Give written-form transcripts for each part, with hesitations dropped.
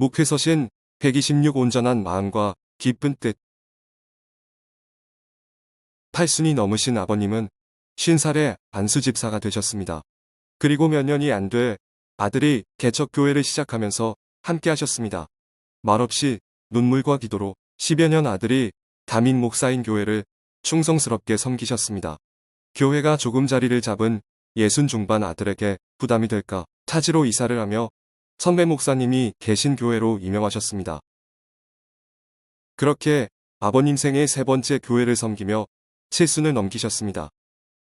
목회 서신 126 온전한 마음과 기쁜 뜻. 팔순이 넘으신 아버님은 50살에 안수 집사가 되셨습니다. 그리고 몇 년이 안 돼 아들이 개척교회를 시작하면서 함께 하셨습니다. 말없이 눈물과 기도로 10여 년 아들이 담임 목사인 교회를 충성스럽게 섬기셨습니다. 교회가 조금 자리를 잡은 60 중반 아들에게 부담이 될까 타지로 이사를 하며 선배 목사님이 계신 교회로 임명하셨습니다. 그렇게 아버님 생애 세 번째 교회를 섬기며 70을 넘기셨습니다.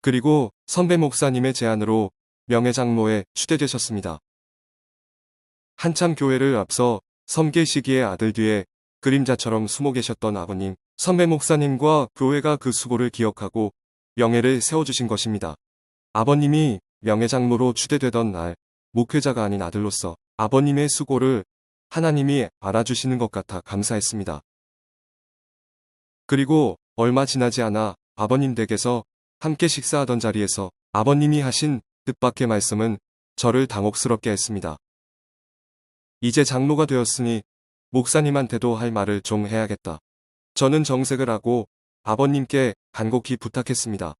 그리고 선배 목사님의 제안으로 명예장로에 추대되셨습니다. 한참 교회를 앞서 섬길 시기에 아들 뒤에 그림자처럼 숨어 계셨던 아버님, 선배 목사님과 교회가 그 수고를 기억하고 명예를 세워주신 것입니다. 아버님이 명예장로로 추대되던 날, 목회자가 아닌 아들로서 아버님의 수고를 하나님이 알아주시는 것 같아 감사했습니다. 그리고 얼마 지나지 않아 아버님 댁에서 함께 식사하던 자리에서 아버님이 하신 뜻밖의 말씀은 저를 당혹스럽게 했습니다. 이제 장로가 되었으니 목사님한테도 할 말을 좀 해야겠다. 저는 정색을 하고 아버님께 간곡히 부탁했습니다.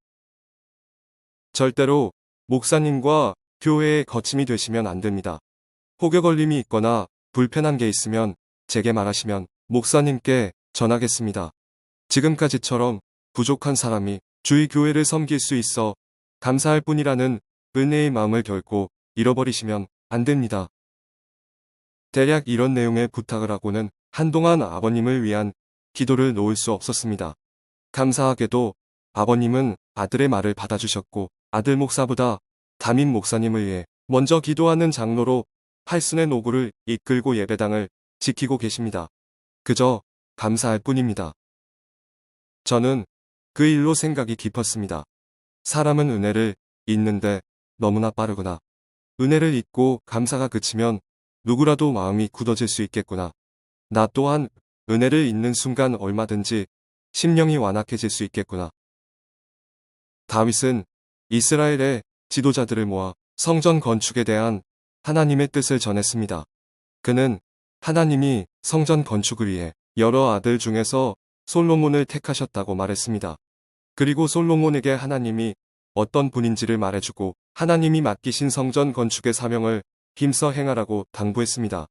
절대로 목사님과 교회에 거침이 되시면 안 됩니다. 혹여 걸림이 있거나 불편한 게 있으면 제게 말하시면 목사님께 전하겠습니다. 지금까지처럼 부족한 사람이 주의 교회를 섬길 수 있어 감사할 뿐이라는 은혜의 마음을 결코 잃어버리시면 안 됩니다. 대략 이런 내용의 부탁을 하고는 한동안 아버님을 위한 기도를 놓을 수 없었습니다. 감사하게도 아버님은 아들의 말을 받아주셨고 아들 목사보다 담임 목사님을 위해 먼저 기도하는 장로로 팔순의 노고를 이끌고 예배당을 지키고 계십니다. 그저 감사할 뿐입니다. 저는 그 일로 생각이 깊었습니다. 사람은 은혜를 잊는데 너무나 빠르구나. 은혜를 잊고 감사가 그치면 누구라도 마음이 굳어질 수 있겠구나. 나 또한 은혜를 잊는 순간 얼마든지 심령이 완악해질 수 있겠구나. 다윗은 이스라엘의 지도자들을 모아 성전 건축에 대한 하나님의 뜻을 전했습니다. 그는 하나님이 성전 건축을 위해 여러 아들 중에서 솔로몬을 택하셨다고 말했습니다. 그리고 솔로몬에게 하나님이 어떤 분인지를 말해주고 하나님이 맡기신 성전 건축의 사명을 힘써 행하라고 당부했습니다.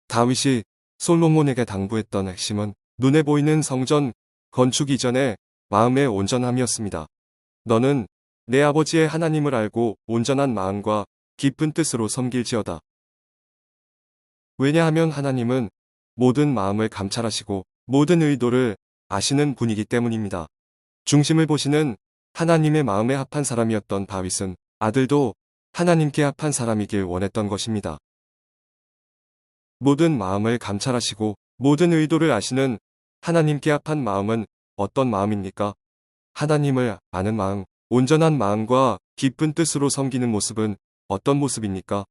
다윗이 솔로몬에게 당부했던 핵심은 눈에 보이는 성전 건축 이전의 마음의 온전함이었습니다. 너는 내 아버지의 하나님을 알고 온전한 마음과 깊은 뜻으로 섬길지어다. 왜냐하면 하나님은 모든 마음을 감찰하시고 모든 의도를 아시는 분이기 때문입니다. 중심을 보시는 하나님의 마음에 합한 사람이었던 다윗은 아들도 하나님께 합한 사람이길 원했던 것입니다. 모든 마음을 감찰하시고 모든 의도를 아시는 하나님께 합한 마음은 어떤 마음입니까? 하나님을 아는 마음, 온전한 마음과 깊은 뜻으로 섬기는 모습은 어떤 모습입니까?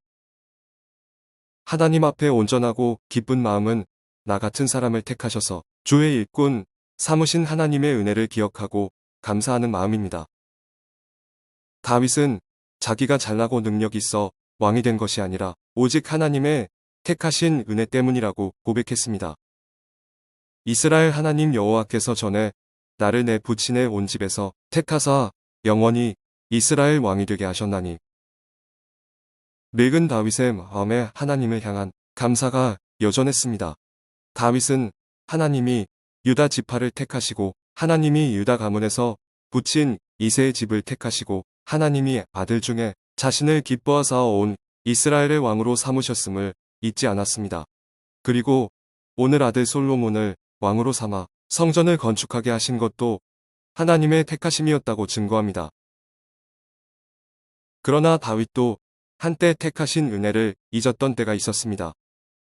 하나님 앞에 온전하고 기쁜 마음은 나 같은 사람을 택하셔서 주의 일꾼 삼으신 하나님의 은혜를 기억하고 감사하는 마음입니다. 다윗은 자기가 잘나고 능력 있어 왕이 된 것이 아니라 오직 하나님의 택하신 은혜 때문이라고 고백했습니다. 이스라엘 하나님 여호와께서 전에 나를 내 부친의 온 집에서 택하사 영원히 이스라엘 왕이 되게 하셨나니. 늙은 다윗의 마음에 하나님을 향한 감사가 여전했습니다. 다윗은 하나님이 유다 지파를 택하시고 하나님이 유다 가문에서 부친 이새의 집을 택하시고 하나님이 아들 중에 자신을 기뻐하사 온 이스라엘의 왕으로 삼으셨음을 잊지 않았습니다. 그리고 오늘 아들 솔로몬을 왕으로 삼아 성전을 건축하게 하신 것도 하나님의 택하심이었다고 증거합니다. 그러나 다윗도 한때 택하신 은혜를 잊었던 때가 있었습니다.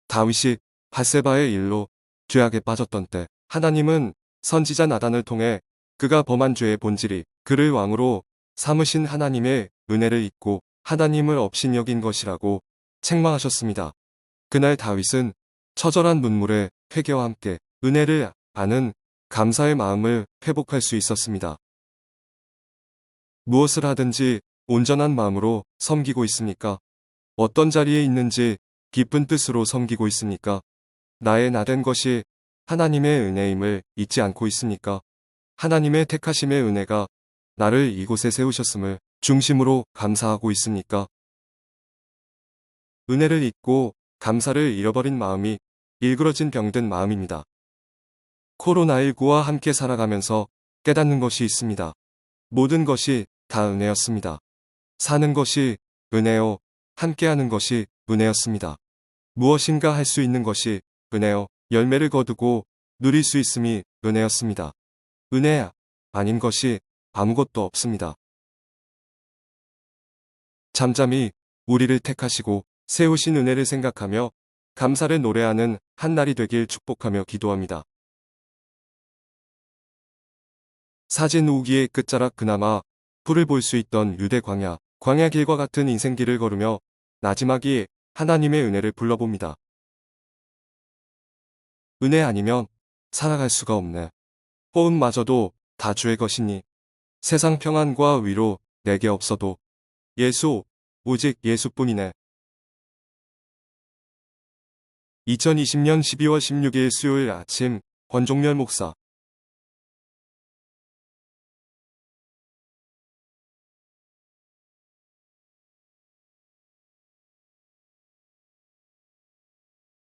다윗이 밧세바의 일로 죄악에 빠졌던 때 하나님은 선지자 나단을 통해 그가 범한 죄의 본질이 그를 왕으로 삼으신 하나님의 은혜를 잊고 하나님을 업신여긴 것이라고 책망하셨습니다. 그날 다윗은 처절한 눈물의 회개와 함께 은혜를 아는 감사의 마음을 회복할 수 있었습니다. 무엇을 하든지 온전한 마음으로 섬기고 있습니까? 어떤 자리에 있는지 깊은 뜻으로 섬기고 있습니까? 나의 나된 것이 하나님의 은혜임을 잊지 않고 있습니까? 하나님의 택하심의 은혜가 나를 이곳에 세우셨음을 중심으로 감사하고 있습니까? 은혜를 잊고 감사를 잃어버린 마음이 일그러진 병든 마음입니다. 코로나19와 함께 살아가면서 깨닫는 것이 있습니다. 모든 것이 다 은혜였습니다. 사는 것이 은혜요, 함께하는 것이 은혜였습니다. 무엇인가 할 수 있는 것이 은혜요, 열매를 거두고 누릴 수 있음이 은혜였습니다. 은혜 아닌 것이 아무것도 없습니다. 잠잠히 우리를 택하시고 세우신 은혜를 생각하며 감사를 노래하는 한 날이 되길 축복하며 기도합니다. 사진 우기의 끝자락 그나마 불을 볼 수 있던 유대 광야 길과 같은 인생길을 걸으며 나지막이 하나님의 은혜를 불러봅니다. 은혜 아니면 살아갈 수가 없네. 호흡마저도 다 주의 것이니 세상 평안과 위로 내게 없어도 예수, 오직 예수뿐이네. 2020년 12월 16일 수요일 아침 권종렬 목사